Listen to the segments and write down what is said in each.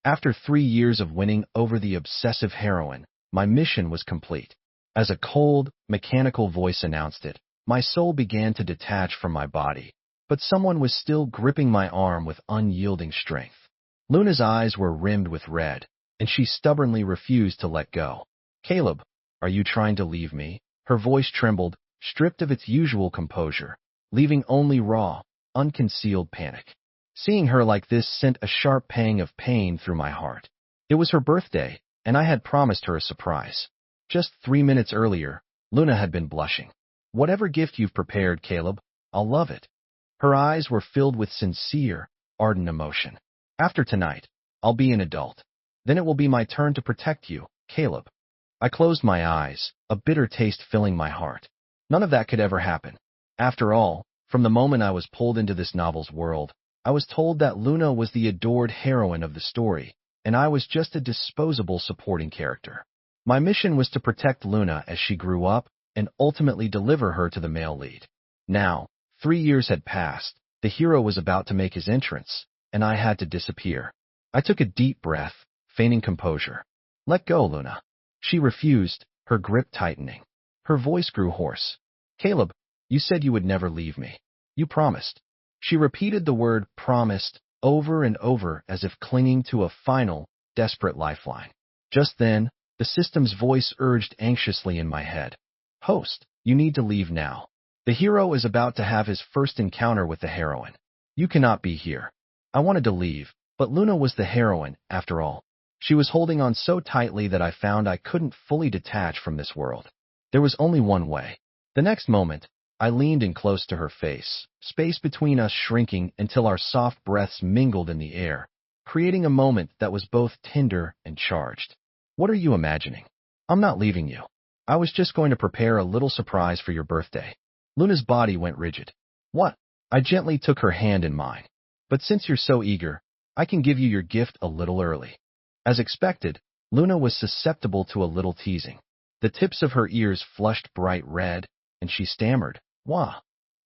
After 3 years of winning over the obsessive heroine, my mission was complete. As a cold, mechanical voice announced it, my soul began to detach from my body, but someone was still gripping my arm with unyielding strength. Luna's eyes were rimmed with red, and she stubbornly refused to let go. "Caleb, are you trying to leave me?" Her voice trembled, stripped of its usual composure, leaving only raw, unconcealed panic. Seeing her like this sent a sharp pang of pain through my heart. It was her birthday, and I had promised her a surprise. Just 3 minutes earlier, Luna had been blushing. "Whatever gift you've prepared, Caleb, I'll love it." Her eyes were filled with sincere, ardent emotion. "After tonight, I'll be an adult. Then it will be my turn to protect you, Caleb." I closed my eyes, a bitter taste filling my heart. None of that could ever happen. After all, from the moment I was pulled into this novel's world, I was told that Luna was the adored heroine of the story, and I was just a disposable supporting character. My mission was to protect Luna as she grew up and ultimately deliver her to the male lead. Now, 3 years had passed, the hero was about to make his entrance, and I had to disappear. I took a deep breath, feigning composure. "Let go, Luna." She refused, her grip tightening. Her voice grew hoarse. "Caleb, you said you would never leave me. You promised." She repeated the word promised over and over as if clinging to a final, desperate lifeline. Just then, the system's voice urged anxiously in my head. "Host, you need to leave now. The hero is about to have his first encounter with the heroine. You cannot be here." I wanted to leave, but Luna was the heroine, after all. She was holding on so tightly that I found I couldn't fully detach from this world. There was only one way. The next moment, I leaned in close to her face, space between us shrinking until our soft breaths mingled in the air, creating a moment that was both tender and charged. "What are you imagining? I'm not leaving you. I was just going to prepare a little surprise for your birthday." Luna's body went rigid. "What?" I gently took her hand in mine. "But since you're so eager, I can give you your gift a little early." As expected, Luna was susceptible to a little teasing. The tips of her ears flushed bright red, and she stammered, "Wah,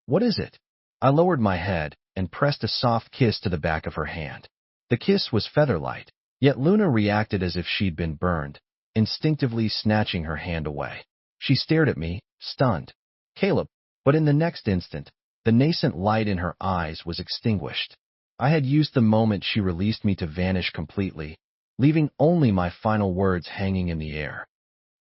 what is it?" I lowered my head and pressed a soft kiss to the back of her hand. The kiss was feather-light, yet Luna reacted as if she'd been burned, instinctively snatching her hand away. She stared at me, stunned. "Caleb," but in the next instant, the nascent light in her eyes was extinguished. I had used the moment she released me to vanish completely, leaving only my final words hanging in the air.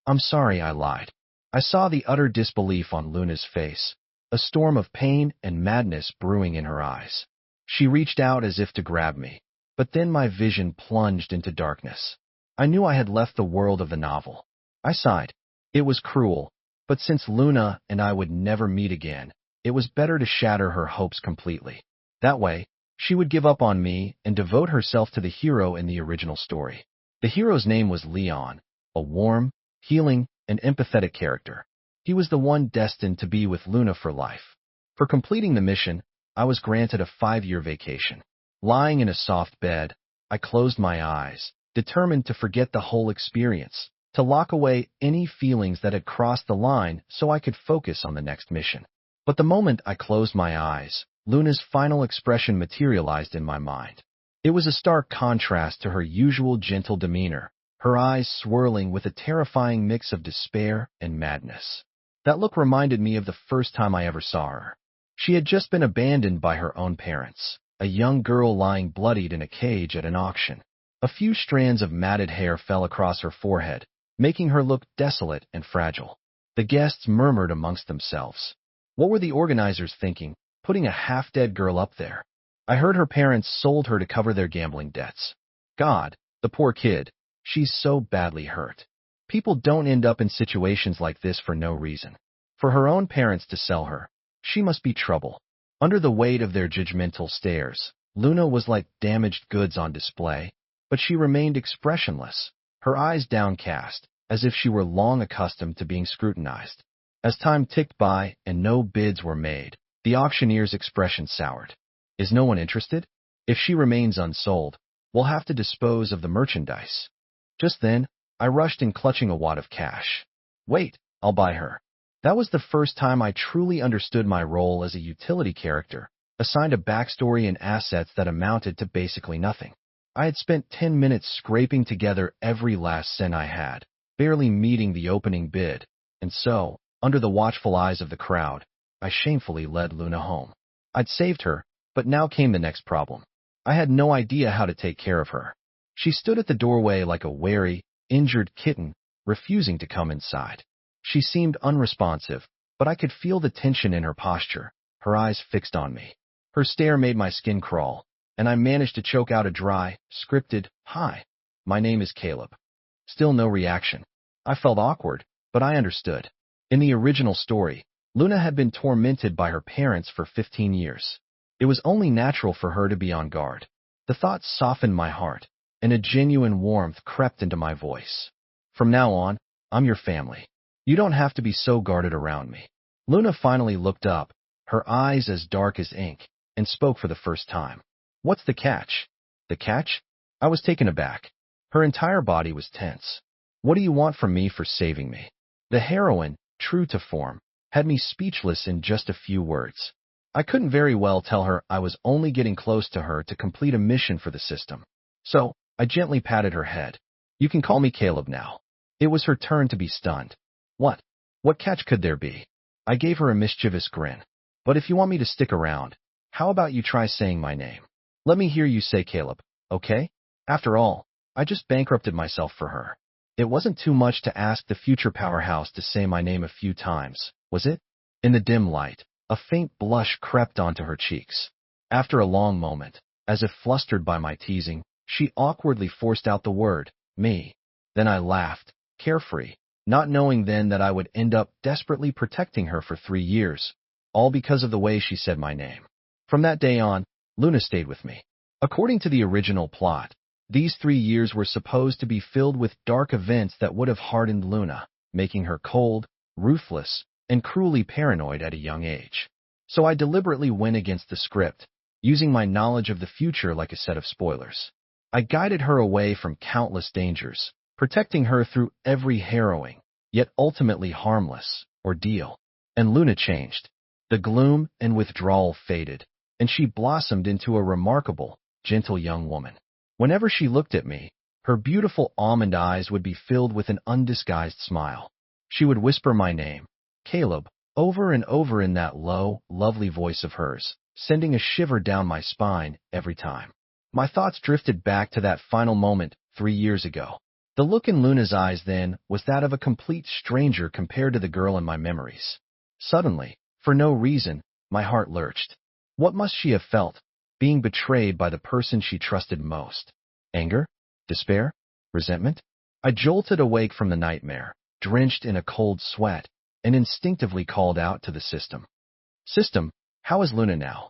"I'm sorry," I lied. I saw the utter disbelief on Luna's face, a storm of pain and madness brewing in her eyes. She reached out as if to grab me, but then my vision plunged into darkness. I knew I had left the world of the novel. I sighed. It was cruel, but since Luna and I would never meet again, it was better to shatter her hopes completely. That way, she would give up on me and devote herself to the hero in the original story. The hero's name was Leon, a warm, healing, and empathetic character. He was the one destined to be with Luna for life. For completing the mission, I was granted a 5-year vacation. Lying in a soft bed, I closed my eyes, determined to forget the whole experience, to lock away any feelings that had crossed the line so I could focus on the next mission. But the moment I closed my eyes, Luna's final expression materialized in my mind. It was a stark contrast to her usual gentle demeanor, her eyes swirling with a terrifying mix of despair and madness. That look reminded me of the first time I ever saw her. She had just been abandoned by her own parents, a young girl lying bloodied in a cage at an auction. A few strands of matted hair fell across her forehead, making her look desolate and fragile. The guests murmured amongst themselves. What were the organizers thinking, putting a half-dead girl up there? I heard her parents sold her to cover their gambling debts. God, the poor kid. She's so badly hurt. People don't end up in situations like this for no reason. For her own parents to sell her, she must be trouble. Under the weight of their judgmental stares, Luna was like damaged goods on display, but she remained expressionless, her eyes downcast, as if she were long accustomed to being scrutinized. As time ticked by and no bids were made, the auctioneer's expression soured. Is no one interested? If she remains unsold, we'll have to dispose of the merchandise. Just then, I rushed in clutching a wad of cash. Wait, I'll buy her. That was the first time I truly understood my role as a utility character, assigned a backstory and assets that amounted to basically nothing. I had spent 10 minutes scraping together every last cent I had, barely meeting the opening bid, and so, under the watchful eyes of the crowd, I shamefully led Luna home. I'd saved her, but now came the next problem. I had no idea how to take care of her. She stood at the doorway like a wary, injured kitten, refusing to come inside. She seemed unresponsive, but I could feel the tension in her posture, her eyes fixed on me. Her stare made my skin crawl, and I managed to choke out a dry, scripted, "Hi, my name is Caleb." Still no reaction. I felt awkward, but I understood. In the original story, Luna had been tormented by her parents for 15 years. It was only natural for her to be on guard. The thought softened my heart, and a genuine warmth crept into my voice. From now on, I'm your family. You don't have to be so guarded around me. Luna finally looked up, her eyes as dark as ink, and spoke for the first time. What's the catch? The catch? I was taken aback. Her entire body was tense. What do you want from me for saving me? The heroine, true to form, had me speechless in just a few words. I couldn't very well tell her I was only getting close to her to complete a mission for the system. So, I gently patted her head. You can call me Caleb now. It was her turn to be stunned. What? What catch could there be? I gave her a mischievous grin. But if you want me to stick around, how about you try saying my name? Let me hear you say Caleb, okay? After all, I just bankrupted myself for her. It wasn't too much to ask the future powerhouse to say my name a few times, was it? In the dim light, a faint blush crept onto her cheeks. After a long moment, as if flustered by my teasing, she awkwardly forced out the word, me. Then I laughed, carefree, not knowing then that I would end up desperately protecting her for 3 years, all because of the way she said my name. From that day on, Luna stayed with me. According to the original plot, these 3 years were supposed to be filled with dark events that would have hardened Luna, making her cold, ruthless, and cruelly paranoid at a young age. So I deliberately went against the script, using my knowledge of the future like a set of spoilers. I guided her away from countless dangers, protecting her through every harrowing, yet ultimately harmless, ordeal. And Luna changed. The gloom and withdrawal faded, and she blossomed into a remarkable, gentle young woman. Whenever she looked at me, her beautiful almond eyes would be filled with an undisguised smile. She would whisper my name, Caleb, over and over in that low, lovely voice of hers, sending a shiver down my spine every time. My thoughts drifted back to that final moment 3 years ago. The look in Luna's eyes then was that of a complete stranger compared to the girl in my memories. Suddenly, for no reason, my heart lurched. What must she have felt, being betrayed by the person she trusted most? Anger? Despair? Resentment? I jolted awake from the nightmare, drenched in a cold sweat, and instinctively called out to the system. System, how is Luna now?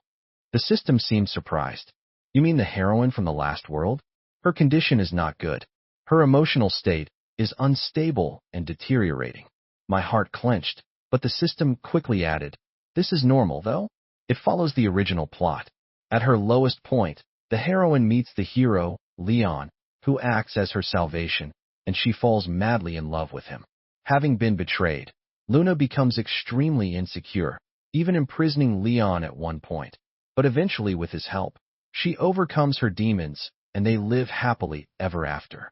The system seemed surprised. You mean the heroine from the last world? Her condition is not good. Her emotional state is unstable and deteriorating. My heart clenched, but the system quickly added, this is normal, though. It follows the original plot. At her lowest point, the heroine meets the hero, Leon, who acts as her salvation, and she falls madly in love with him. Having been betrayed, Luna becomes extremely insecure, even imprisoning Leon at one point. But eventually, with his help, she overcomes her demons, and they live happily ever after.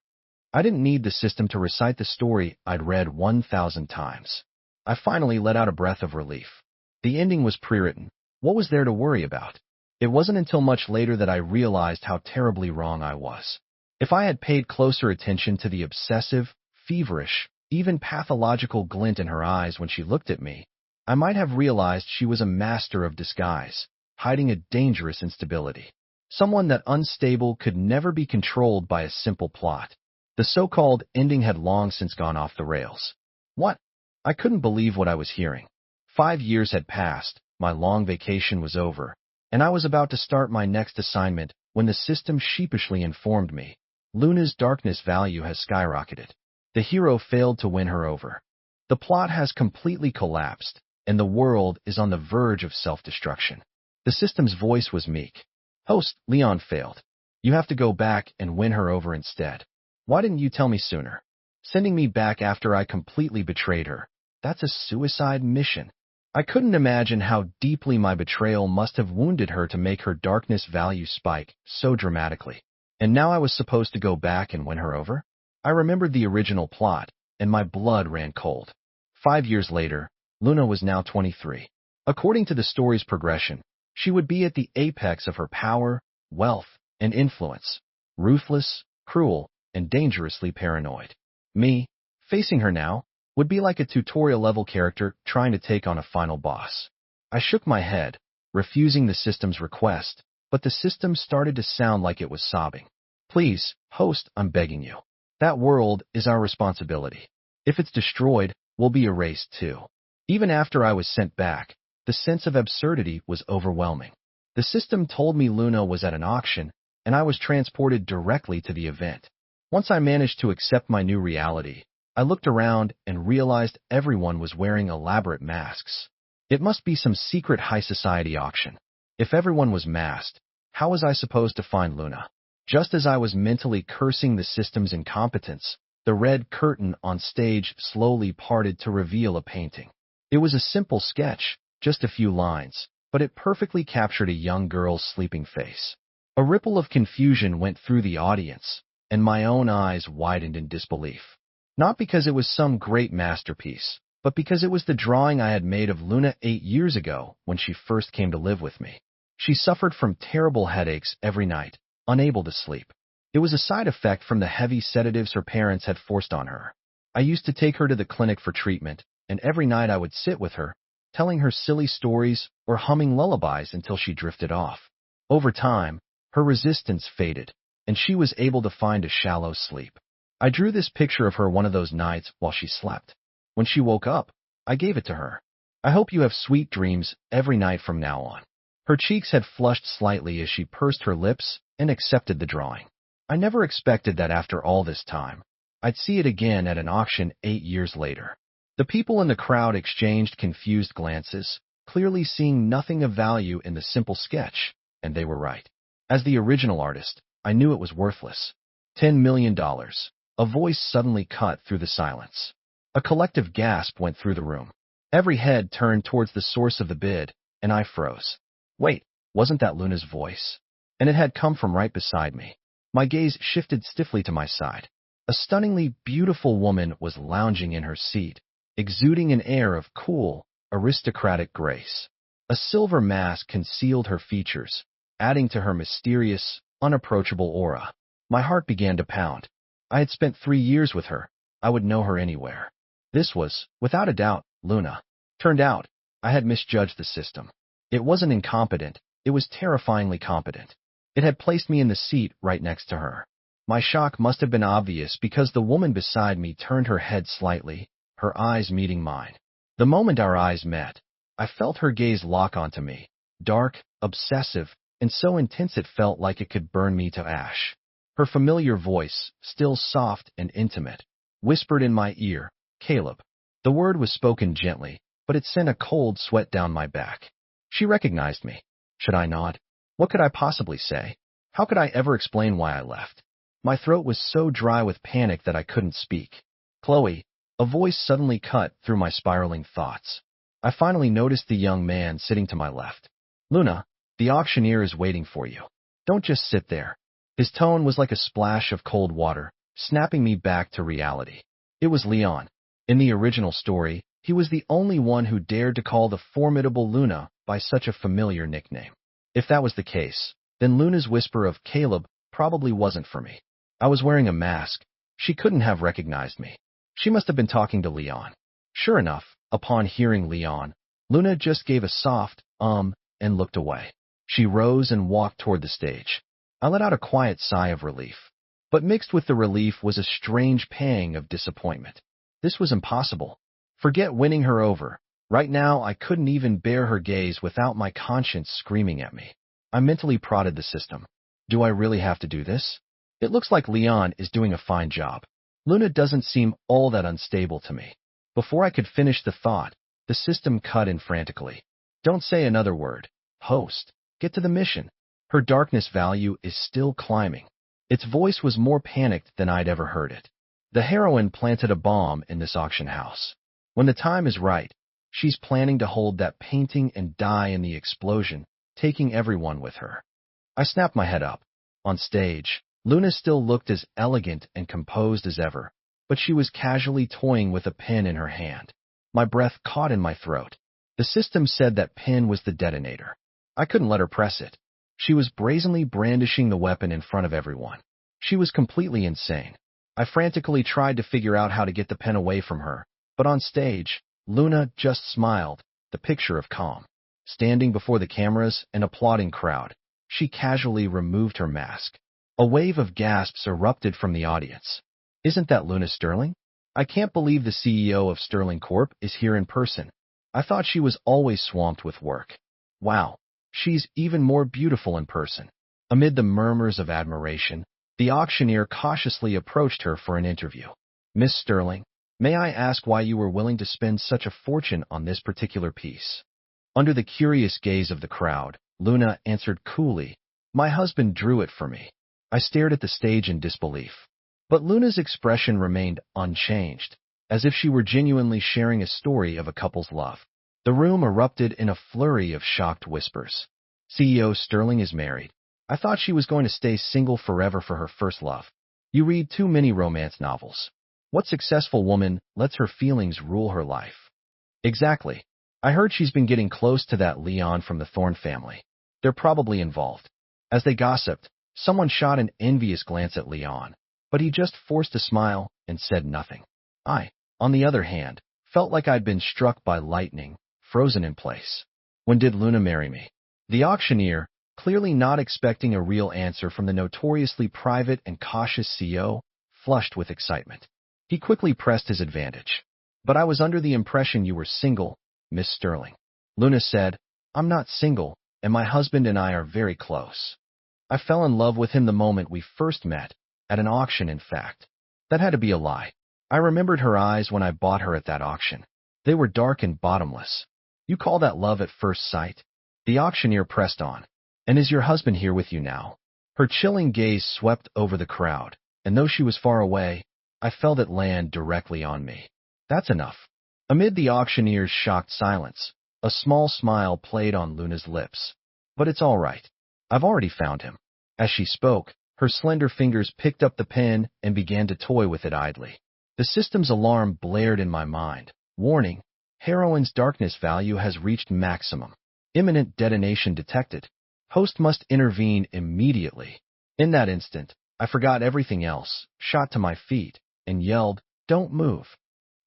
I didn't need the system to recite the story I'd read 1,000 times. I finally let out a breath of relief. The ending was pre-written. What was there to worry about? It wasn't until much later that I realized how terribly wrong I was. If I had paid closer attention to the obsessive, feverish, even pathological glint in her eyes when she looked at me, I might have realized she was a master of disguise, hiding a dangerous instability. Someone that unstable could never be controlled by a simple plot. The so-called ending had long since gone off the rails. What? I couldn't believe what I was hearing. 5 years had passed, my long vacation was over, and I was about to start my next assignment when the system sheepishly informed me, Luna's darkness value has skyrocketed. The hero failed to win her over. The plot has completely collapsed, and the world is on the verge of self-destruction. The system's voice was meek. Host, Leon failed. You have to go back and win her over instead. Why didn't you tell me sooner? Sending me back after I completely betrayed her. That's a suicide mission. I couldn't imagine how deeply my betrayal must have wounded her to make her darkness value spike so dramatically. And now I was supposed to go back and win her over? I remembered the original plot, and my blood ran cold. 5 years later, Luna was now 23. According to the story's progression, she would be at the apex of her power, wealth, and influence. Ruthless, cruel, and dangerously paranoid. Me, facing her now, would be like a tutorial-level character trying to take on a final boss. I shook my head, refusing the system's request, but the system started to sound like it was sobbing. Please, host, I'm begging you. That world is our responsibility. If it's destroyed, we'll be erased too. Even after I was sent back, the sense of absurdity was overwhelming. The system told me Luna was at an auction, and I was transported directly to the event. Once I managed to accept my new reality, I looked around and realized everyone was wearing elaborate masks. It must be some secret high society auction. If everyone was masked, how was I supposed to find Luna? Just as I was mentally cursing the system's incompetence, the red curtain on stage slowly parted to reveal a painting. It was a simple sketch, just a few lines, but it perfectly captured a young girl's sleeping face. A ripple of confusion went through the audience, and my own eyes widened in disbelief. Not because it was some great masterpiece, but because it was the drawing I had made of Luna 8 years ago when she first came to live with me. She suffered from terrible headaches every night, unable to sleep. It was a side effect from the heavy sedatives her parents had forced on her. I used to take her to the clinic for treatment, and every night I would sit with her, telling her silly stories or humming lullabies until she drifted off. Over time, her resistance faded, and she was able to find a shallow sleep. I drew this picture of her one of those nights while she slept. When she woke up, I gave it to her. I hope you have sweet dreams every night from now on. Her cheeks had flushed slightly as she pursed her lips and accepted the drawing. I never expected that after all this time, I'd see it again at an auction 8 years later. The people in the crowd exchanged confused glances, clearly seeing nothing of value in the simple sketch, and they were right. As the original artist, I knew it was worthless. $10 million. A voice suddenly cut through the silence. A collective gasp went through the room. Every head turned towards the source of the bid, and I froze. Wait, wasn't that Luna's voice? And it had come from right beside me. My gaze shifted stiffly to my side. A stunningly beautiful woman was lounging in her seat, exuding an air of cool, aristocratic grace. A silver mask concealed her features, adding to her mysterious, unapproachable aura. My heart began to pound. I had spent 3 years with her. I would know her anywhere. This was, without a doubt, Luna. Turned out, I had misjudged the system. It wasn't incompetent, it was terrifyingly competent. It had placed me in the seat right next to her. My shock must have been obvious because the woman beside me turned her head slightly, her eyes meeting mine. The moment our eyes met, I felt her gaze lock onto me, dark, obsessive, and so intense it felt like it could burn me to ash. Her familiar voice, still soft and intimate, whispered in my ear, "Caleb." The word was spoken gently, but it sent a cold sweat down my back. She recognized me. Should I not? What could I possibly say? How could I ever explain why I left? My throat was so dry with panic that I couldn't speak. "Chloe," a voice suddenly cut through my spiraling thoughts. I finally noticed the young man sitting to my left. "Luna, the auctioneer is waiting for you. Don't just sit there." His tone was like a splash of cold water, snapping me back to reality. It was Leon. In the original story, he was the only one who dared to call the formidable Luna by such a familiar nickname. If that was the case, then Luna's whisper of "Caleb" probably wasn't for me. I was wearing a mask. She couldn't have recognized me. She must have been talking to Leon. Sure enough, upon hearing Leon, Luna just gave a soft, and looked away. She rose and walked toward the stage. I let out a quiet sigh of relief. But mixed with the relief was a strange pang of disappointment. This was impossible. Forget winning her over. Right now, I couldn't even bear her gaze without my conscience screaming at me. I mentally prodded the system. Do I really have to do this? It looks like Leon is doing a fine job. Luna doesn't seem all that unstable to me. Before I could finish the thought, the system cut in frantically. Don't say another word. Host, get to the mission. Her darkness value is still climbing. Its voice was more panicked than I'd ever heard it. The heroine planted a bomb in this auction house. When the time is right, she's planning to hold that painting and die in the explosion, taking everyone with her. I snapped my head up. On stage, Luna still looked as elegant and composed as ever, but she was casually toying with a pin in her hand. My breath caught in my throat. The system said that pin was the detonator. I couldn't let her press it. She was brazenly brandishing the weapon in front of everyone. She was completely insane. I frantically tried to figure out how to get the pen away from her, but on stage, Luna just smiled, the picture of calm. Standing before the cameras and applauding crowd, she casually removed her mask. A wave of gasps erupted from the audience. Isn't that Luna Sterling? I can't believe the CEO of Sterling Corp is here in person. I thought she was always swamped with work. Wow, she's even more beautiful in person. Amid the murmurs of admiration, the auctioneer cautiously approached her for an interview. Miss Sterling, may I ask why you were willing to spend such a fortune on this particular piece? Under the curious gaze of the crowd, Luna answered coolly, my husband drew it for me. I stared at the stage in disbelief. But Luna's expression remained unchanged, as if she were genuinely sharing a story of a couple's love. The room erupted in a flurry of shocked whispers. CEO Sterling is married. I thought she was going to stay single forever for her first love. You read too many romance novels. What successful woman lets her feelings rule her life? Exactly. I heard she's been getting close to that Leon from the Thorne family. They're probably involved. As they gossiped, someone shot an envious glance at Leon, but he just forced a smile and said nothing. I, on the other hand, felt like I'd been struck by lightning, frozen in place. When did Luna marry me? The auctioneer, clearly not expecting a real answer from the notoriously private and cautious CEO, flushed with excitement. He quickly pressed his advantage. But I was under the impression you were single, Miss Sterling. Luna said, I'm not single, and my husband and I are very close. I fell in love with him the moment we first met, at an auction in fact. That had to be a lie. I remembered her eyes when I bought her at that auction. They were dark and bottomless. You call that love at first sight? The auctioneer pressed on. And is your husband here with you now? Her chilling gaze swept over the crowd, and though she was far away, I felt it land directly on me. That's enough. Amid the auctioneer's shocked silence, a small smile played on Luna's lips. But it's all right. I've already found him. As she spoke, her slender fingers picked up the pen and began to toy with it idly. The system's alarm blared in my mind. Warning, heroine's darkness value has reached maximum. Imminent detonation detected. Host must intervene immediately. In that instant, I forgot everything else, shot to my feet, and yelled, don't move.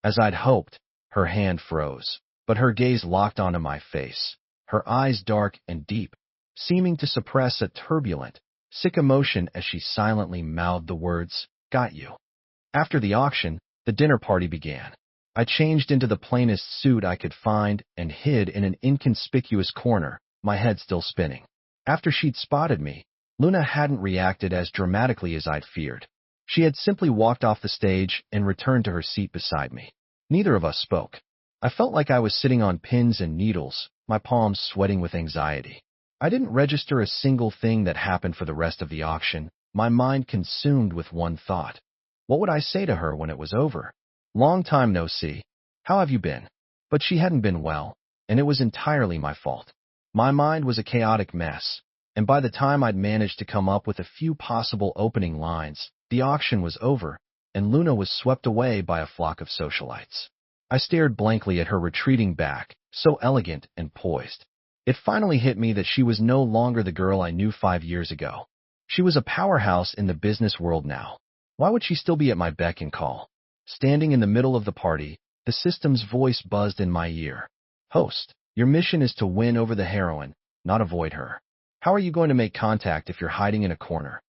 As I'd hoped, her hand froze, but her gaze locked onto my face, her eyes dark and deep, seeming to suppress a turbulent, sick emotion as she silently mouthed the words, got you. After the auction, the dinner party began. I changed into the plainest suit I could find and hid in an inconspicuous corner, my head still spinning. After she'd spotted me, Luna hadn't reacted as dramatically as I'd feared. She had simply walked off the stage and returned to her seat beside me. Neither of us spoke. I felt like I was sitting on pins and needles, my palms sweating with anxiety. I didn't register a single thing that happened for the rest of the auction, my mind consumed with one thought. What would I say to her when it was over? Long time no see. How have you been? But she hadn't been well, and it was entirely my fault. My mind was a chaotic mess, and by the time I'd managed to come up with a few possible opening lines, the auction was over, and Luna was swept away by a flock of socialites. I stared blankly at her retreating back, so elegant and poised. It finally hit me that she was no longer the girl I knew 5 years ago. She was a powerhouse in the business world now. Why would she still be at my beck and call? Standing in the middle of the party, the system's voice buzzed in my ear. Host, your mission is to win over the heroine, not avoid her. How are you going to make contact if you're hiding in a corner?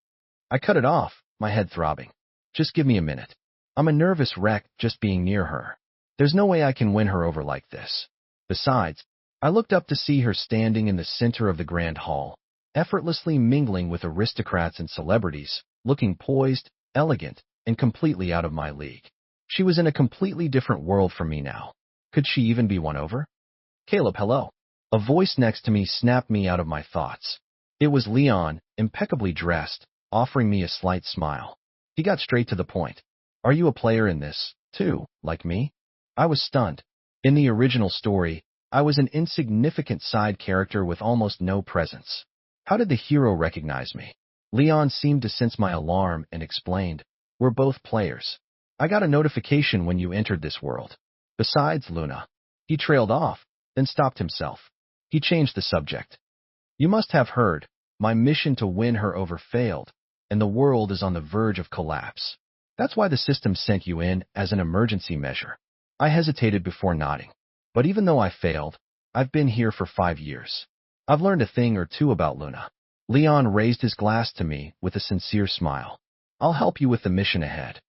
I cut it off, my head throbbing. Just give me a minute. I'm a nervous wreck just being near her. There's no way I can win her over like this. Besides, I looked up to see her standing in the center of the grand hall, effortlessly mingling with aristocrats and celebrities, looking poised, elegant, and completely out of my league. She was in a completely different world from me now. Could she even be won over? Caleb, hello. A voice next to me snapped me out of my thoughts. It was Leon, impeccably dressed, offering me a slight smile. He got straight to the point. Are you a player in this, too, like me? I was stunned. In the original story, I was an insignificant side character with almost no presence. How did the hero recognize me? Leon seemed to sense my alarm and explained, "We're both players. I got a notification when you entered this world. Besides, Luna." He trailed off, then stopped himself. He changed the subject. "You must have heard, my mission to win her over failed, and the world is on the verge of collapse. That's why the system sent you in as an emergency measure." I hesitated before nodding. "But even though I failed, I've been here for 5 years. I've learned a thing or two about Luna." Leon raised his glass to me with a sincere smile. "I'll help you with the mission ahead."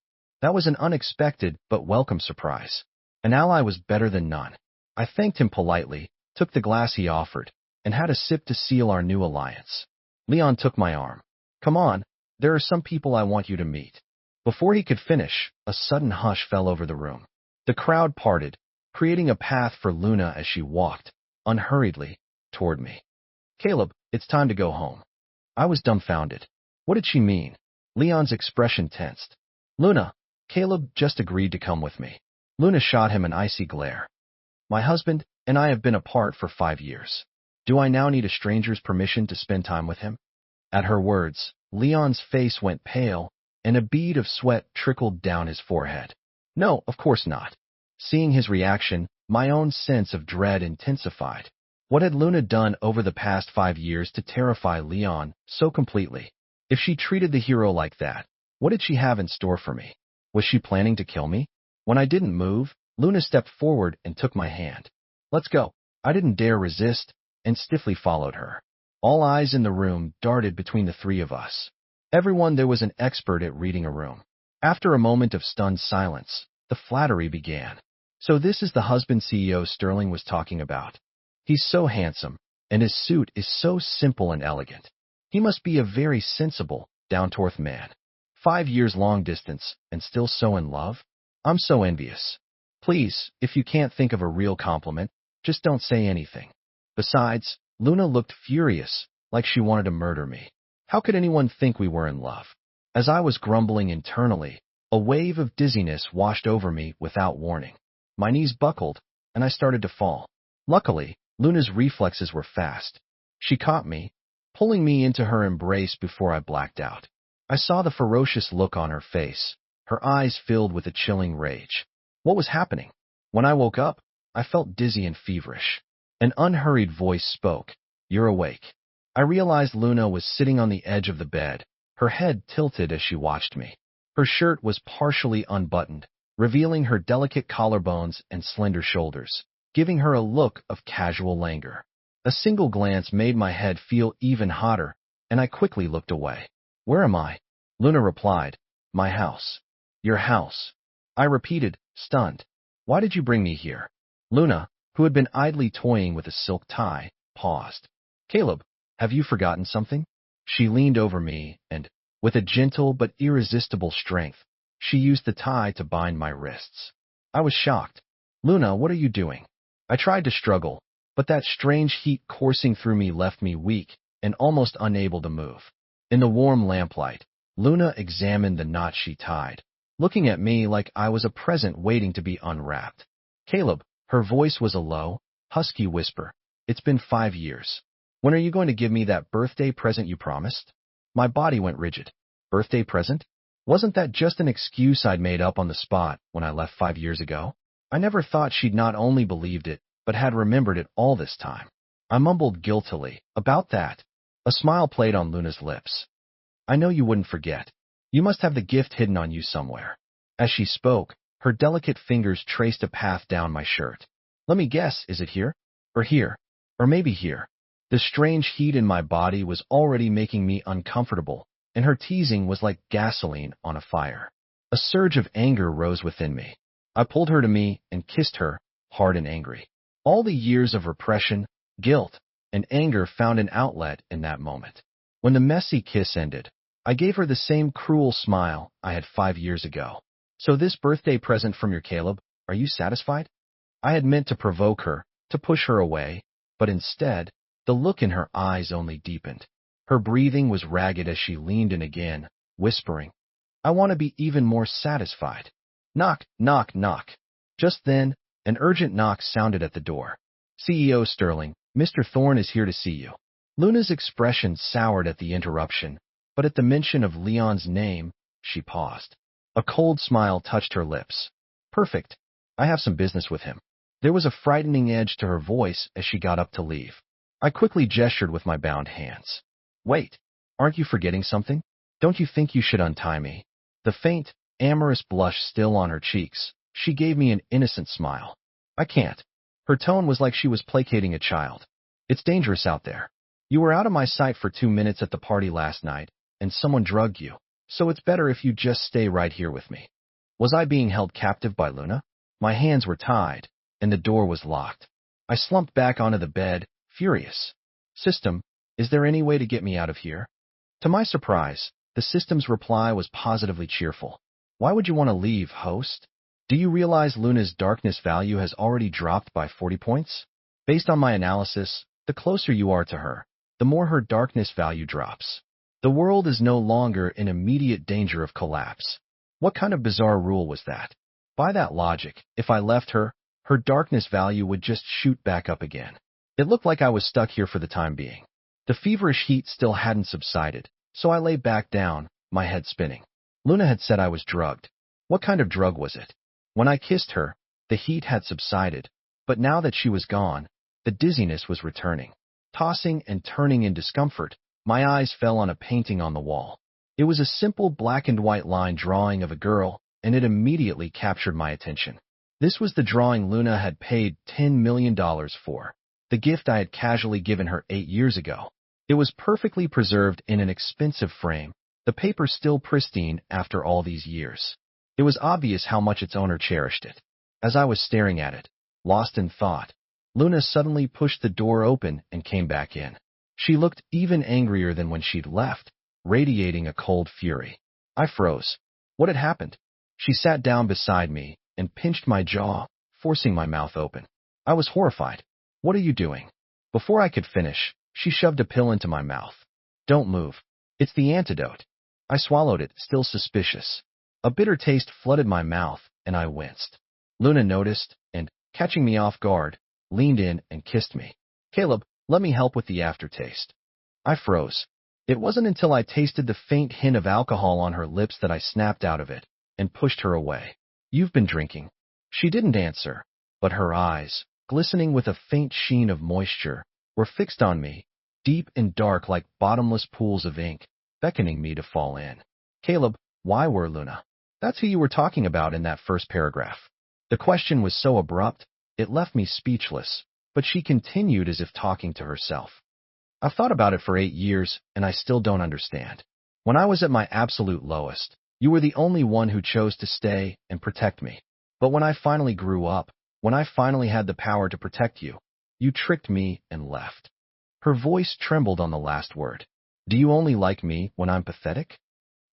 That was an unexpected but welcome surprise. An ally was better than none. I thanked him politely, took the glass he offered, and had a sip to seal our new alliance. Leon took my arm. "Come on, there are some people I want you to meet." Before he could finish, a sudden hush fell over the room. The crowd parted, creating a path for Luna as she walked, unhurriedly, toward me. "Caleb, it's time to go home." I was dumbfounded. What did she mean? Leon's expression tensed. "Luna, Caleb just agreed to come with me." Luna shot him an icy glare. "My husband and I have been apart for 5 years. Do I now need a stranger's permission to spend time with him?" At her words, Leon's face went pale, and a bead of sweat trickled down his forehead. "No, of course not." Seeing his reaction, my own sense of dread intensified. What had Luna done over the past 5 years to terrify Leon so completely? If she treated the hero like that, what did she have in store for me? Was she planning to kill me? When I didn't move, Luna stepped forward and took my hand. "Let's go." I didn't dare resist, and stiffly followed her. All eyes in the room darted between the three of us. Everyone there was an expert at reading a room. After a moment of stunned silence, the flattery began. "So this is the husband CEO Sterling was talking about. He's so handsome, and his suit is so simple and elegant. He must be a very sensible, down-to-earth man. 5 years long distance, and still so in love? I'm so envious. Please, if you can't think of a real compliment, just don't say anything." Besides, Luna looked furious, like she wanted to murder me. How could anyone think we were in love? As I was grumbling internally, a wave of dizziness washed over me without warning. My knees buckled, and I started to fall. Luckily, Luna's reflexes were fast. She caught me, pulling me into her embrace before I blacked out. I saw the ferocious look on her face, her eyes filled with a chilling rage. What was happening? When I woke up, I felt dizzy and feverish. An unhurried voice spoke. "You're awake." I realized Luna was sitting on the edge of the bed, her head tilted as she watched me. Her shirt was partially unbuttoned, revealing her delicate collarbones and slender shoulders, giving her a look of casual languor. A single glance made my head feel even hotter, and I quickly looked away. "Where am I?" Luna replied, "My house." "Your house?" I repeated, stunned. "Why did you bring me here?" Luna, who had been idly toying with a silk tie, paused. "Caleb, have you forgotten something?" She leaned over me and, with a gentle but irresistible strength, she used the tie to bind my wrists. I was shocked. "Luna, what are you doing?" I tried to struggle, but that strange heat coursing through me left me weak and almost unable to move. In the warm lamplight, Luna examined the knot she tied, looking at me like I was a present waiting to be unwrapped. "Caleb," her voice was a low, husky whisper, "it's been 5 years. When are you going to give me that birthday present you promised?" My body went rigid. Birthday present? Wasn't that just an excuse I'd made up on the spot when I left 5 years ago? I never thought she'd not only believed it, but had remembered it all this time. I mumbled guiltily, "About that." A smile played on Luna's lips. "I know you wouldn't forget. You must have the gift hidden on you somewhere." As she spoke, her delicate fingers traced a path down my shirt. "Let me guess, is it here? Or here? Or maybe here?" The strange heat in my body was already making me uncomfortable, and her teasing was like gasoline on a fire. A surge of anger rose within me. I pulled her to me and kissed her, hard and angry. All the years of repression, guilt, and anger found an outlet in that moment. When the messy kiss ended, I gave her the same cruel smile I had 5 years ago. "So this birthday present from your Caleb, are you satisfied?" I had meant to provoke her, to push her away, but instead, the look in her eyes only deepened. Her breathing was ragged as she leaned in again, whispering, "I want to be even more satisfied." Knock, knock, knock. Just then, an urgent knock sounded at the door. "CEO Sterling, Mr. Thorne is here to see you." Luna's expression soured at the interruption, but at the mention of Leon's name, she paused. A cold smile touched her lips. Perfect. I have some business with him. There was a frightening edge to her voice as she got up to leave. I quickly gestured with my bound hands. Wait, aren't you forgetting something? Don't you think you should untie me? The faint, amorous blush still on her cheeks, she gave me an innocent smile. I can't. Her tone was like she was placating a child. It's dangerous out there. You were out of my sight for 2 minutes at the party last night, and someone drugged you, so it's better if you just stay right here with me. Was I being held captive by Luna? My hands were tied, and the door was locked. I slumped back onto the bed, furious. System, is there any way to get me out of here? To my surprise, the system's reply was positively cheerful. Why would you want to leave, host? Do you realize Luna's darkness value has already dropped by 40 points? Based on my analysis, the closer you are to her, the more her darkness value drops. The world is no longer in immediate danger of collapse. What kind of bizarre rule was that? By that logic, if I left her, her darkness value would just shoot back up again. It looked like I was stuck here for the time being. The feverish heat still hadn't subsided, so I lay back down, my head spinning. Luna had said I was drugged. What kind of drug was it? When I kissed her, the heat had subsided, but now that she was gone, the dizziness was returning. Tossing and turning in discomfort, my eyes fell on a painting on the wall. It was a simple black and white line drawing of a girl, and it immediately captured my attention. This was the drawing Luna had paid $10 million for, the gift I had casually given her 8 years ago. It was perfectly preserved in an expensive frame, the paper still pristine after all these years. It was obvious how much its owner cherished it. As I was staring at it, lost in thought, Luna suddenly pushed the door open and came back in. She looked even angrier than when she'd left, radiating a cold fury. I froze. What had happened? She sat down beside me and pinched my jaw, forcing my mouth open. I was horrified. What are you doing? Before I could finish, she shoved a pill into my mouth. Don't move. It's the antidote. I swallowed it, still suspicious. A bitter taste flooded my mouth, and I winced. Luna noticed, and, catching me off guard, leaned in and kissed me. Caleb, let me help with the aftertaste. I froze. It wasn't until I tasted the faint hint of alcohol on her lips that I snapped out of it and pushed her away. You've been drinking. She didn't answer, but her eyes, glistening with a faint sheen of moisture, were fixed on me, deep and dark like bottomless pools of ink, beckoning me to fall in. Caleb, why were Luna? That's who you were talking about in that first paragraph. The question was so abrupt, it left me speechless, but she continued as if talking to herself. I've thought about it for 8 years, and I still don't understand. When I was at my absolute lowest, you were the only one who chose to stay and protect me. But when I finally grew up, when I finally had the power to protect you, you tricked me and left. Her voice trembled on the last word. Do you only like me when I'm pathetic?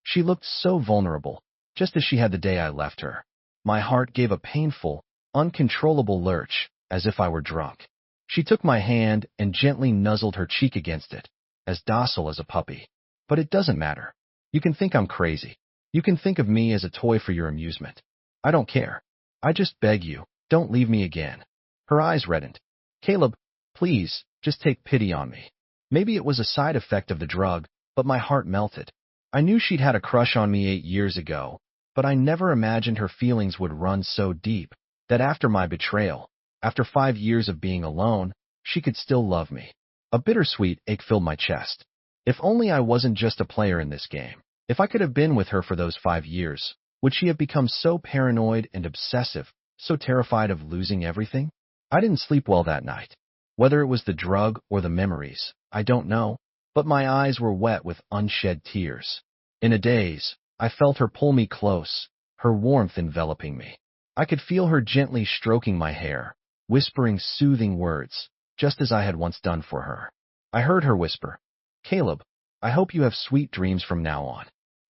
She looked so vulnerable, just as she had the day I left her. My heart gave a painful, uncontrollable lurch, as if I were drunk. She took my hand and gently nuzzled her cheek against it, as docile as a puppy. But it doesn't matter. You can think I'm crazy. You can think of me as a toy for your amusement. I don't care. I just beg you, don't leave me again. Her eyes reddened. Caleb, please, just take pity on me. Maybe it was a side effect of the drug, but my heart melted. I knew she'd had a crush on me 8 years ago, but I never imagined her feelings would run so deep that after my betrayal, after 5 years of being alone, she could still love me. A bittersweet ache filled my chest. If only I wasn't just a player in this game. If I could have been with her for those 5 years, would she have become so paranoid and obsessive, so terrified of losing everything? I didn't sleep well that night. Whether it was the drug or the memories, I don't know, but my eyes were wet with unshed tears. In a daze, I felt her pull me close, her warmth enveloping me. I could feel her gently stroking my hair, whispering soothing words, just as I had once done for her. I heard her whisper, Caleb, I hope you have sweet dreams from now on.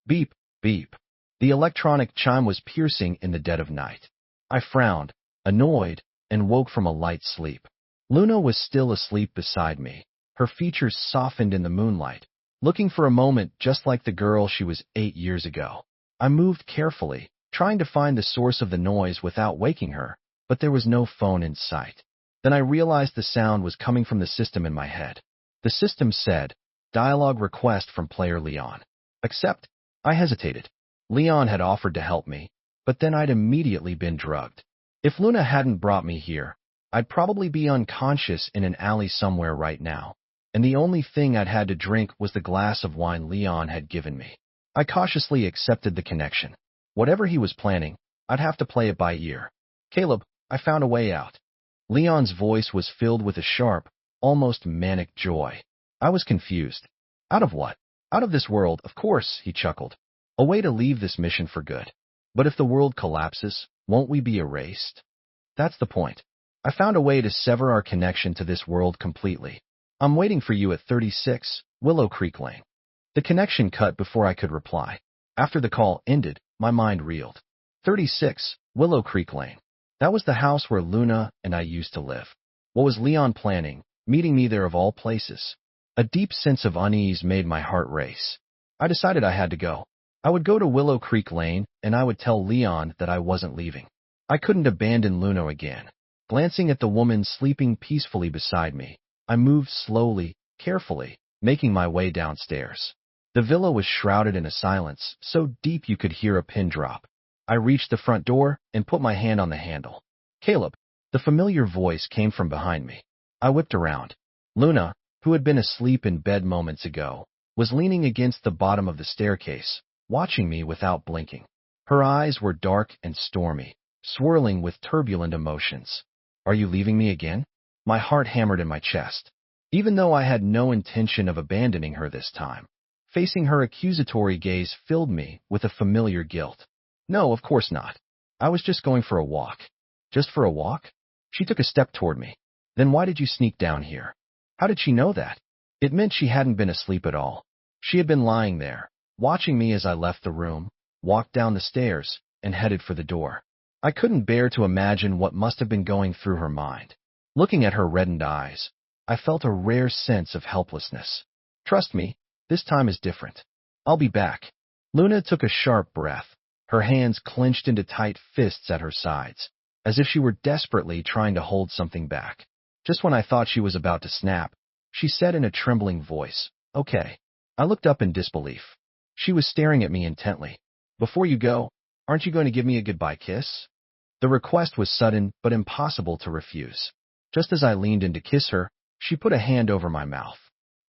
Beep, beep. The electronic chime was piercing in the dead of night. I frowned, annoyed, and woke from a light sleep. Luna was still asleep beside me, her features softened in the moonlight, looking for a moment just like the girl she was 8 years ago. I moved carefully, trying to find the source of the noise without waking her, but there was no phone in sight. Then I realized the sound was coming from the system in my head. The system said, Dialogue request from player Leon. Except, I hesitated. Leon had offered to help me, but then I'd immediately been drugged. If Luna hadn't brought me here, I'd probably be unconscious in an alley somewhere right now, and the only thing I'd had to drink was the glass of wine Leon had given me. I cautiously accepted the connection. Whatever he was planning, I'd have to play it by ear. Caleb, I found a way out. Leon's voice was filled with a sharp, almost manic joy. I was confused. Out of what? Out of this world, of course, he chuckled. A way to leave this mission for good. But if the world collapses, won't we be erased? That's the point. I found a way to sever our connection to this world completely. I'm waiting for you at 36, Willow Creek Lane. The connection cut before I could reply. After the call ended, my mind reeled. 36, Willow Creek Lane. That was the house where Luna and I used to live. What was Leon planning, meeting me there of all places? A deep sense of unease made my heart race. I decided I had to go. I would go to Willow Creek Lane, and I would tell Leon that I wasn't leaving. I couldn't abandon Luna again. Glancing at the woman sleeping peacefully beside me, I moved slowly, carefully, making my way downstairs. The villa was shrouded in a silence so deep you could hear a pin drop. I reached the front door and put my hand on the handle. Caleb, the familiar voice came from behind me. I whipped around. Luna, who had been asleep in bed moments ago, was leaning against the bottom of the staircase, watching me without blinking. Her eyes were dark and stormy, swirling with turbulent emotions. Are you leaving me again? My heart hammered in my chest. Even though I had no intention of abandoning her this time, facing her accusatory gaze filled me with a familiar guilt. No, of course not. I was just going for a walk. Just for a walk? She took a step toward me. Then why did you sneak down here? How did she know that? It meant she hadn't been asleep at all. She had been lying there, watching me as I left the room, walked down the stairs, and headed for the door. I couldn't bear to imagine what must have been going through her mind. Looking at her reddened eyes, I felt a rare sense of helplessness. Trust me, this time is different. I'll be back. Luna took a sharp breath, her hands clenched into tight fists at her sides, as if she were desperately trying to hold something back. Just when I thought she was about to snap, she said in a trembling voice, "Okay." I looked up in disbelief. She was staring at me intently. "Before you go, aren't you going to give me a goodbye kiss?" The request was sudden but impossible to refuse. Just as I leaned in to kiss her, she put a hand over my mouth.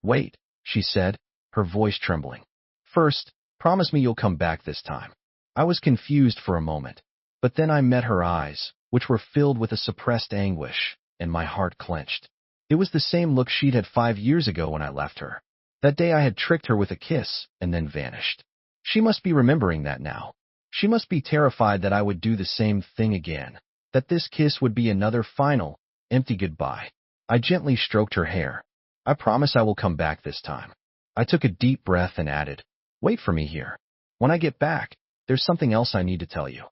"Wait," she said, her voice trembling. "First, promise me you'll come back this time." I was confused for a moment, but then I met her eyes, which were filled with a suppressed anguish, and my heart clenched. It was the same look she'd had 5 years ago when I left her. That day I had tricked her with a kiss and then vanished. She must be remembering that now. She must be terrified that I would do the same thing again, that this kiss would be another final, empty goodbye. I gently stroked her hair. "I promise I will come back this time." I took a deep breath and added, "Wait for me here. When I get back, there's something else I need to tell you."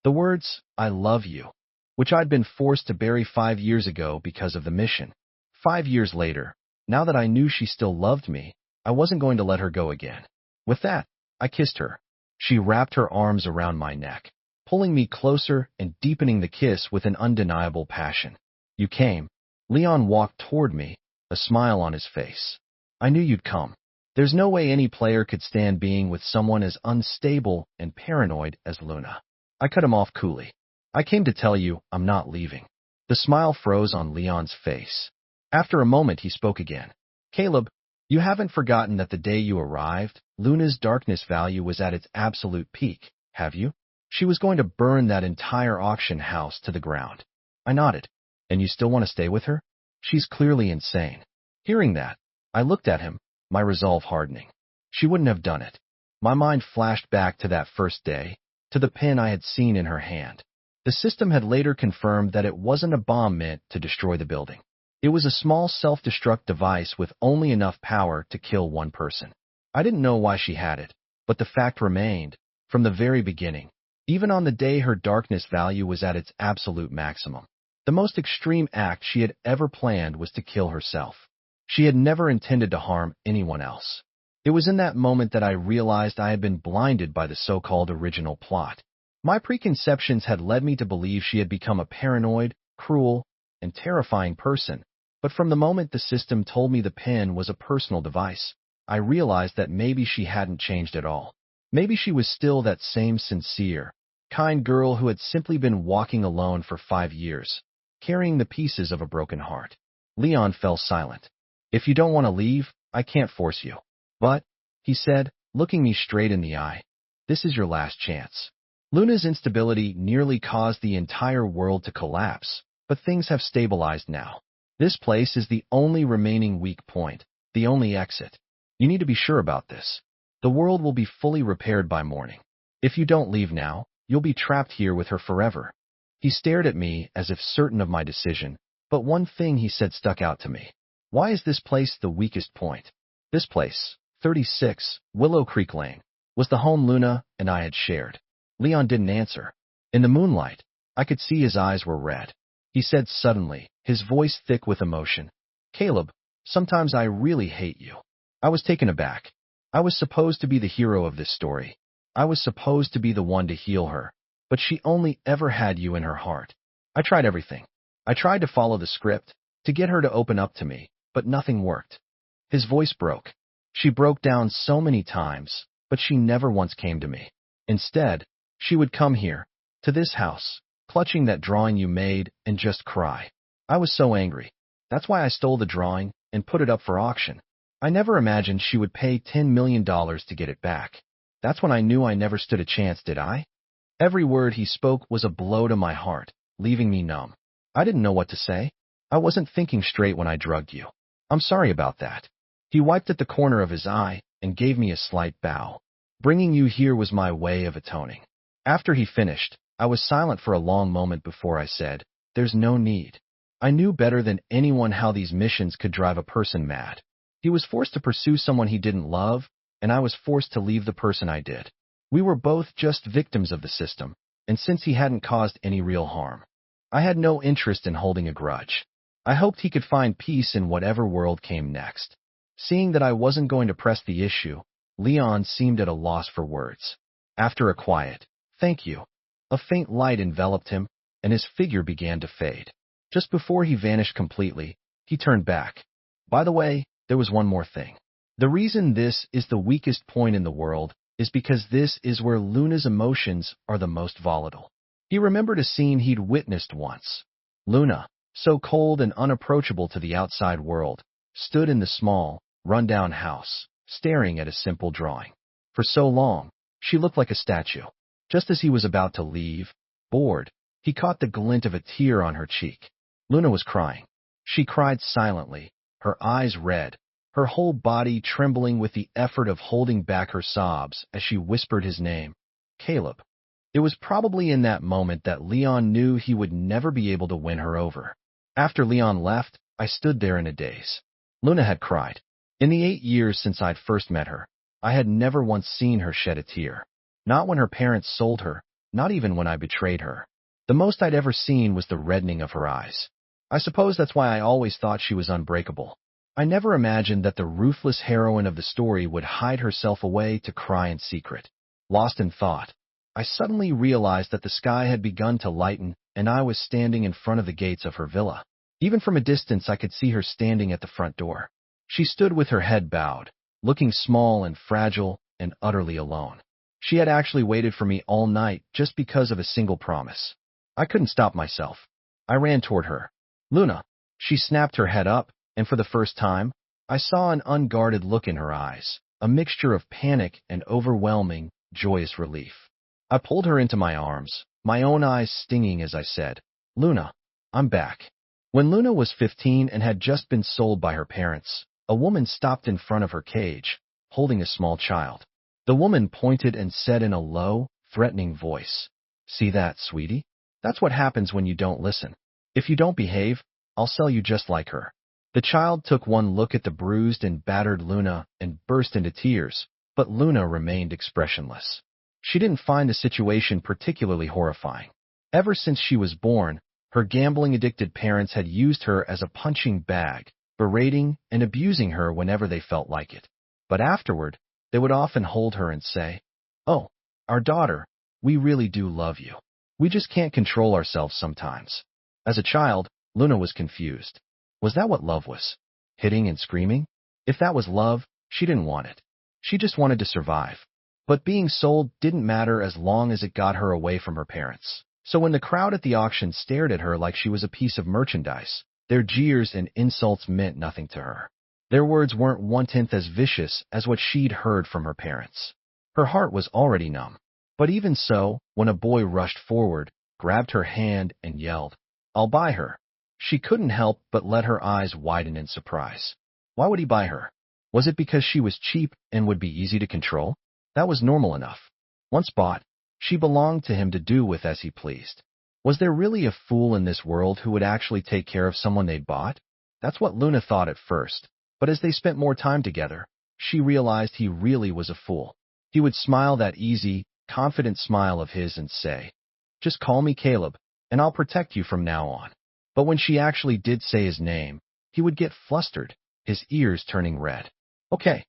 The words, "I love you," which I'd been forced to bury 5 years ago because of the mission. 5 years later, now that I knew she still loved me, I wasn't going to let her go again. With that, I kissed her. She wrapped her arms around my neck, pulling me closer and deepening the kiss with an undeniable passion. "You came." Leon walked toward me, a smile on his face. "I knew you'd come. There's no way any player could stand being with someone as unstable and paranoid as Luna." I cut him off coolly. "I came to tell you I'm not leaving." The smile froze on Leon's face. After a moment, he spoke again. "Caleb, you haven't forgotten that the day you arrived, Luna's darkness value was at its absolute peak, have you? She was going to burn that entire auction house to the ground." I nodded. "And you still want to stay with her? She's clearly insane." Hearing that, I looked at him, my resolve hardening. She wouldn't have done it. My mind flashed back to that first day, to the pin I had seen in her hand. The system had later confirmed that it wasn't a bomb meant to destroy the building. It was a small self-destruct device with only enough power to kill one person. I didn't know why she had it, but the fact remained, from the very beginning, even on the day her darkness value was at its absolute maximum. The most extreme act she had ever planned was to kill herself. She had never intended to harm anyone else. It was in that moment that I realized I had been blinded by the so-called original plot. My preconceptions had led me to believe she had become a paranoid, cruel, and terrifying person, but from the moment the system told me the pen was a personal device, I realized that maybe she hadn't changed at all. Maybe she was still that same sincere, kind girl who had simply been walking alone for 5 years, carrying the pieces of a broken heart. Leon fell silent. If you don't want to leave, I can't force you. But, he said, looking me straight in the eye, this is your last chance. Luna's instability nearly caused the entire world to collapse, but things have stabilized now. This place is the only remaining weak point, the only exit. You need to be sure about this. The world will be fully repaired by morning. If you don't leave now, you'll be trapped here with her forever. He stared at me as if certain of my decision, but one thing he said stuck out to me. Why is this place the weakest point? This place, 36, Willow Creek Lane, was the home Luna and I had shared. Leon didn't answer. In the moonlight, I could see his eyes were red. He said suddenly, his voice thick with emotion, Caleb, sometimes I really hate you. I was taken aback. I was supposed to be the hero of this story. I was supposed to be the one to heal her, but she only ever had you in her heart. I tried everything. I tried to follow the script, to get her to open up to me, but nothing worked. His voice broke. She broke down so many times, but she never once came to me. Instead, she would come here, to this house, clutching that drawing you made, and just cry. I was so angry. That's why I stole the drawing and put it up for auction. I never imagined she would pay $10 million to get it back. That's when I knew I never stood a chance, did I? Every word he spoke was a blow to my heart, leaving me numb. I didn't know what to say. I wasn't thinking straight when I drugged you. I'm sorry about that. He wiped at the corner of his eye and gave me a slight bow. Bringing you here was my way of atoning. After he finished, I was silent for a long moment before I said, there's no need. I knew better than anyone how these missions could drive a person mad. He was forced to pursue someone he didn't love, and I was forced to leave the person I did. We were both just victims of the system, and since he hadn't caused any real harm, I had no interest in holding a grudge. I hoped he could find peace in whatever world came next. Seeing that I wasn't going to press the issue, Leon seemed at a loss for words. After a quiet, thank you, a faint light enveloped him, and his figure began to fade. Just before he vanished completely, he turned back. By the way, there was one more thing. The reason this is the weakest point in the world is because this is where Luna's emotions are the most volatile. He remembered a scene he'd witnessed once. Luna, so cold and unapproachable to the outside world, stood in the small, run-down house, staring at a simple drawing. For so long, she looked like a statue. Just as he was about to leave, bored, he caught the glint of a tear on her cheek. Luna was crying. She cried silently, her eyes red, her whole body trembling with the effort of holding back her sobs as she whispered his name, Caleb. It was probably in that moment that Leon knew he would never be able to win her over. After Leon left, I stood there in a daze. Luna had cried. In the 8 years since I'd first met her, I had never once seen her shed a tear. Not when her parents sold her, not even when I betrayed her. The most I'd ever seen was the reddening of her eyes. I suppose that's why I always thought she was unbreakable. I never imagined that the ruthless heroine of the story would hide herself away to cry in secret. Lost in thought, I suddenly realized that the sky had begun to lighten and I was standing in front of the gates of her villa. Even from a distance I could see her standing at the front door. She stood with her head bowed, looking small and fragile and utterly alone. She had actually waited for me all night just because of a single promise. I couldn't stop myself. I ran toward her. Luna. She snapped her head up, and for the first time, I saw an unguarded look in her eyes, a mixture of panic and overwhelming, joyous relief. I pulled her into my arms, my own eyes stinging as I said, Luna, I'm back. When Luna was 15 and had just been sold by her parents, a woman stopped in front of her cage, holding a small child. The woman pointed and said in a low, threatening voice, See that, sweetie? That's what happens when you don't listen. If you don't behave, I'll sell you just like her. The child took one look at the bruised and battered Luna and burst into tears, but Luna remained expressionless. She didn't find the situation particularly horrifying. Ever since she was born, her gambling-addicted parents had used her as a punching bag, berating and abusing her whenever they felt like it. But afterward, they would often hold her and say, Oh, our daughter, we really do love you. We just can't control ourselves sometimes. As a child, Luna was confused. Was that what love was? Hitting and screaming? If that was love, She didn't want it. She just wanted to survive. But being sold didn't matter as long as it got her away from her parents. So when the crowd at the auction stared at her like she was a piece of merchandise, their jeers and insults meant nothing to her. Their words weren't one-tenth as vicious as what she'd heard from her parents. Her heart was already numb. But even so, when a boy rushed forward, grabbed her hand, and yelled, "I'll buy her," she couldn't help but let her eyes widen in surprise. Why would he buy her? Was it because she was cheap and would be easy to control? That was normal enough. Once bought, she belonged to him to do with as he pleased. Was there really a fool in this world who would actually take care of someone they'd bought? That's what Luna thought at first, but as they spent more time together, she realized he really was a fool. He would smile that easy, confident smile of his and say, "Just call me Caleb, and I'll protect you from now on." But when she actually did say his name, he would get flustered, his ears turning red. Okay,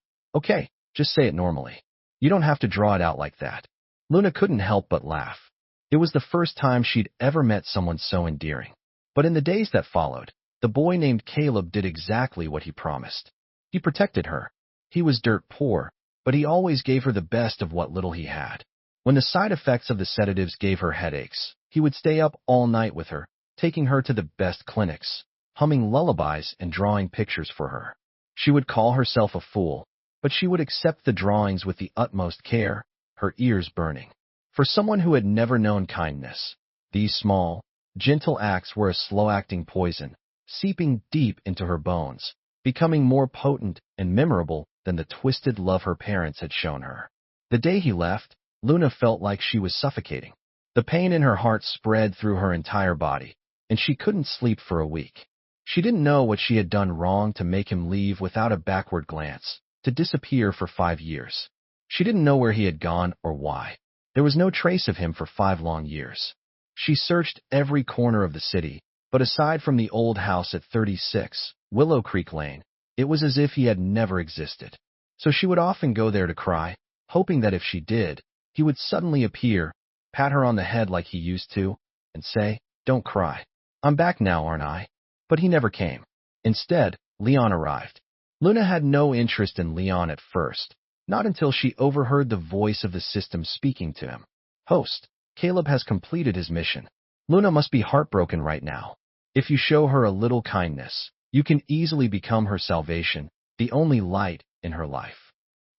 just say it normally. You don't have to draw it out like that." Luna couldn't help but laugh. It was the first time she'd ever met someone so endearing. But in the days that followed, the boy named Caleb did exactly what he promised. He protected her. He was dirt poor, but he always gave her the best of what little he had. When the side effects of the sedatives gave her headaches, he would stay up all night with her, taking her to the best clinics, humming lullabies and drawing pictures for her. She would call herself a fool, but she would accept the drawings with the utmost care, her ears burning. For someone who had never known kindness, these small, gentle acts were a slow-acting poison, seeping deep into her bones, becoming more potent and memorable than the twisted love her parents had shown her. The day he left, Luna felt like she was suffocating. The pain in her heart spread through her entire body, and she couldn't sleep for a week. She didn't know what she had done wrong to make him leave without a backward glance, to disappear for 5 years. She didn't know where he had gone or why. There was no trace of him for 5 long years. She searched every corner of the city, but aside from the old house at 36 Willow Creek Lane, it was as if he had never existed. So she would often go there to cry, hoping that if she did, he would suddenly appear, pat her on the head like he used to, and say, "Don't cry. I'm back now, aren't I?" But he never came. Instead, Leon arrived. Luna had no interest in Leon at first, not until she overheard the voice of the system speaking to him. "Host, Caleb has completed his mission. Luna must be heartbroken right now. If you show her a little kindness, you can easily become her salvation, the only light in her life."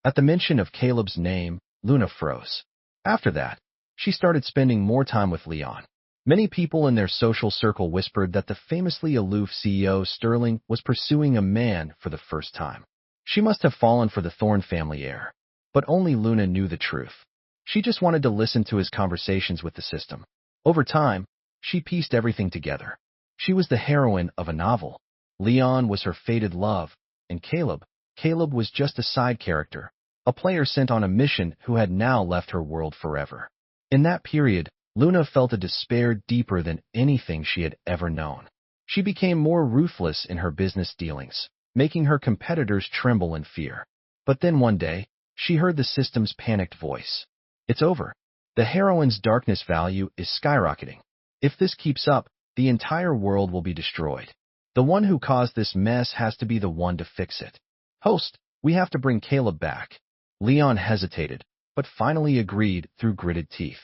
At the mention of Caleb's name, Luna froze. After that, she started spending more time with Leon. Many people in their social circle whispered that the famously aloof CEO Sterling was pursuing a man for the first time. She must have fallen for the Thorne family heir. But only Luna knew the truth. She just wanted to listen to his conversations with the system. Over time, she pieced everything together. She was the heroine of a novel. Leon was her fated love, and Caleb was just a side character, a player sent on a mission who had now left her world forever. In that period, Luna felt a despair deeper than anything she had ever known. She became more ruthless in her business dealings, making her competitors tremble in fear. But then one day, she heard the system's panicked voice. "It's over. The heroine's darkness value is skyrocketing. If this keeps up, the entire world will be destroyed. The one who caused this mess has to be the one to fix it. Host, we have to bring Caleb back." Leon hesitated, but finally agreed through gritted teeth.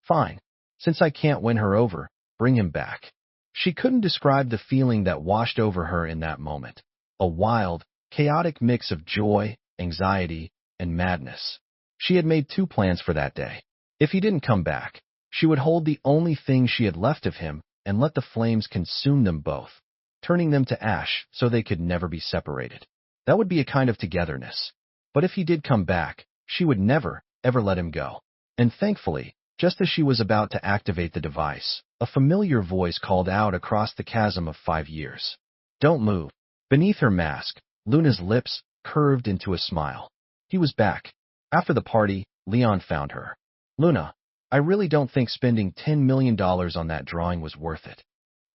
"Fine. Since I can't win her over, bring him back." She couldn't describe the feeling that washed over her in that moment. A wild, chaotic mix of joy, anxiety, and madness. She had made 2 plans for that day. If he didn't come back, she would hold the only thing she had left of him and let the flames consume them both, turning them to ash so they could never be separated. That would be a kind of togetherness. But if he did come back, she would never, ever let him go. And thankfully, just as she was about to activate the device, a familiar voice called out across the chasm of 5 years. "Don't move." Beneath her mask, Luna's lips curved into a smile. He was back. After the party, Leon found her. "Luna, I really don't think spending $10 million on that drawing was worth it."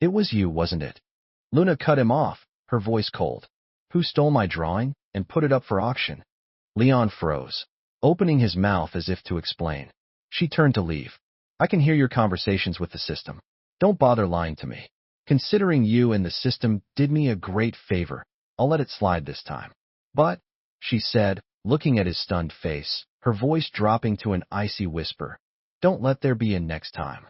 "It was you, wasn't it?" Luna cut him off, her voice cold. "Who stole my drawing and put it up for auction?" Leon froze, opening his mouth as if to explain. She turned to leave. "I can hear your conversations with the system. Don't bother lying to me. Considering you and the system did me a great favor, I'll let it slide this time." But she said, looking at his stunned face, her voice dropping to an icy whisper. Don't let there be a next time.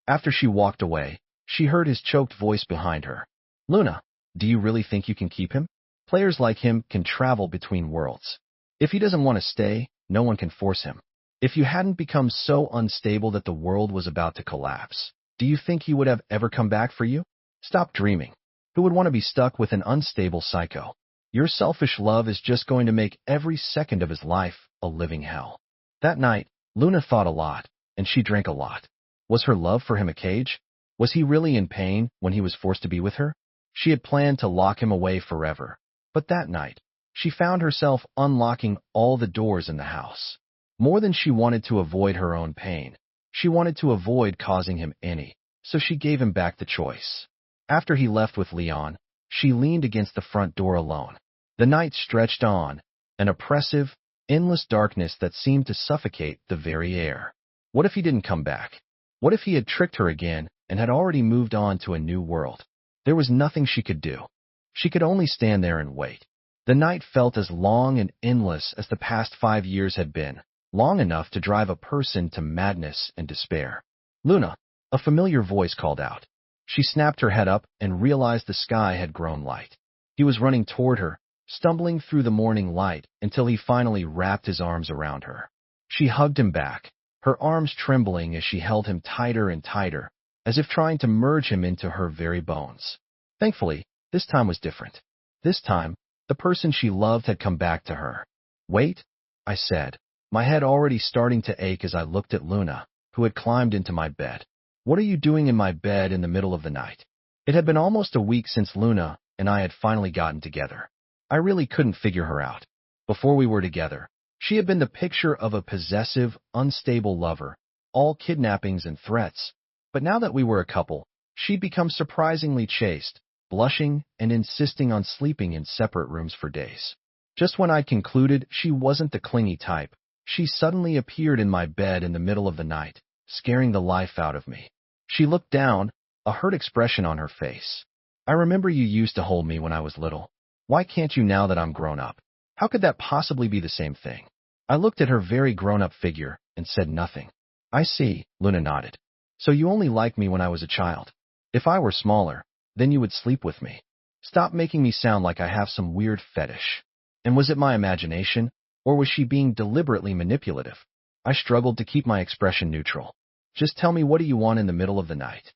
After she walked away, she heard his choked voice behind her. Luna, do you really think you can keep him? Players like him can travel between worlds. If he doesn't want to stay, no one can force him. If you hadn't become so unstable that the world was about to collapse, do you think he would have ever come back for you? Stop dreaming. Who would want to be stuck with an unstable psycho? Your selfish love is just going to make every second of his life a living hell. That night, Luna thought a lot, and she drank a lot. Was her love for him a cage? Was he really in pain when he was forced to be with her? She had planned to lock him away forever. But that night, she found herself unlocking all the doors in the house. More than she wanted to avoid her own pain, she wanted to avoid causing him any, so she gave him back the choice. After he left with Leon, she leaned against the front door alone. The night stretched on, an oppressive, endless darkness that seemed to suffocate the very air. What if he didn't come back? What if he had tricked her again and had already moved on to a new world? There was nothing she could do. She could only stand there and wait. The night felt as long and endless as the past 5 years had been, long enough to drive a person to madness and despair. Luna, a familiar voice called out. She snapped her head up and realized the sky had grown light. He was running toward her, stumbling through the morning light until he finally wrapped his arms around her. She hugged him back, her arms trembling as she held him tighter and tighter, as if trying to merge him into her very bones. Thankfully, this time was different. This time, the person she loved had come back to her. Wait, I said, my head already starting to ache as I looked at Luna, who had climbed into my bed. What are you doing in my bed in the middle of the night? It had been almost a week since Luna and I had finally gotten together. I really couldn't figure her out. Before we were together, she had been the picture of a possessive, unstable lover, all kidnappings and threats. But now that we were a couple, she'd become surprisingly chaste, blushing and insisting on sleeping in separate rooms for days. Just when I'd concluded she wasn't the clingy type, she suddenly appeared in my bed in the middle of the night, scaring the life out of me. She looked down, a hurt expression on her face. I remember you used to hold me when I was little. Why can't you now that I'm grown up? How could that possibly be the same thing? I looked at her very grown-up figure and said nothing. I see, Luna nodded. So you only liked me when I was a child. If I were smaller, then you would sleep with me. Stop making me sound like I have some weird fetish. And was it my imagination, or was she being deliberately manipulative? I struggled to keep my expression neutral. Just tell me, what do you want in the middle of the night?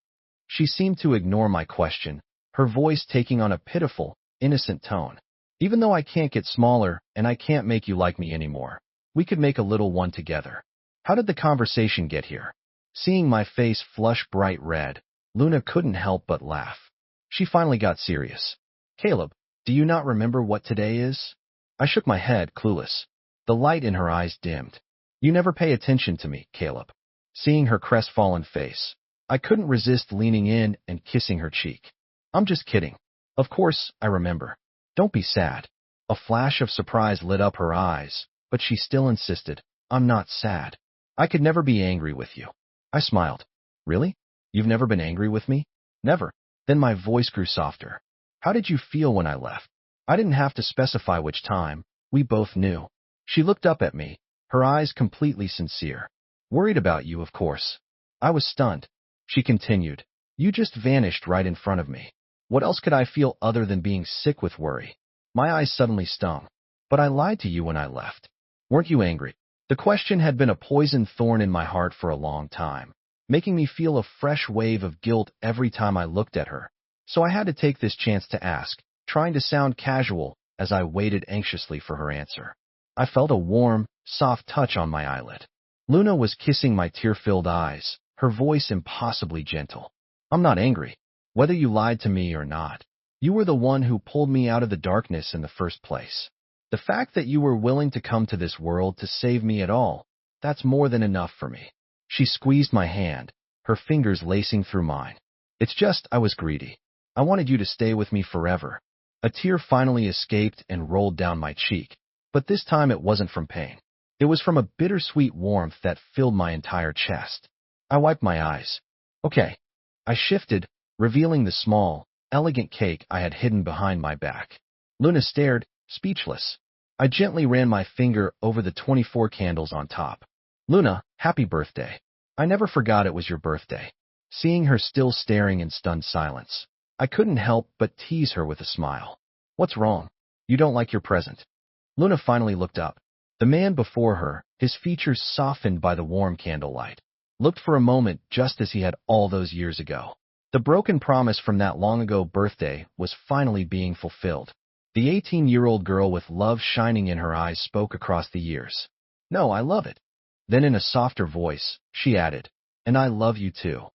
She seemed to ignore my question, her voice taking on a pitiful, innocent tone. Even though I can't get smaller and I can't make you like me anymore, we could make a little one together. How did the conversation get here? Seeing my face flush bright red, Luna couldn't help but laugh. She finally got serious. Caleb, do you not remember what today is? I shook my head, clueless. The light in her eyes dimmed. You never pay attention to me, Caleb. Seeing her crestfallen face, I couldn't resist leaning in and kissing her cheek. I'm just kidding. Of course, I remember. Don't be sad. A flash of surprise lit up her eyes, but she still insisted. I'm not sad. I could never be angry with you. I smiled. Really? You've never been angry with me? Never. Then my voice grew softer. How did you feel when I left? I didn't have to specify which time. We both knew. She looked up at me, her eyes completely sincere. Worried about you, of course. I was stunned. She continued. You just vanished right in front of me. What else could I feel other than being sick with worry? My eyes suddenly stung. But I lied to you when I left. Weren't you angry? The question had been a poisoned thorn in my heart for a long time, making me feel a fresh wave of guilt every time I looked at her. So I had to take this chance to ask, trying to sound casual as I waited anxiously for her answer. I felt a warm, soft touch on my eyelid. Luna was kissing my tear-filled eyes, her voice impossibly gentle. I'm not angry. Whether you lied to me or not, you were the one who pulled me out of the darkness in the first place. The fact that you were willing to come to this world to save me at all, that's more than enough for me. She squeezed my hand, her fingers lacing through mine. It's just I was greedy. I wanted you to stay with me forever. A tear finally escaped and rolled down my cheek, but this time it wasn't from pain. It was from a bittersweet warmth that filled my entire chest. I wiped my eyes. Okay. I shifted, revealing the small, elegant cake I had hidden behind my back. Luna stared, speechless. I gently ran my finger over the 24 candles on top. Luna, happy birthday. I never forgot it was your birthday. Seeing her still staring in stunned silence, I couldn't help but tease her with a smile. What's wrong? You don't like your present? Luna finally looked up. The man before her, his features softened by the warm candlelight, looked for a moment just as he had all those years ago. The broken promise from that long-ago birthday was finally being fulfilled. The 18-year-old girl with love shining in her eyes spoke across the years. No, I love it. Then in a softer voice, she added, and I love you too.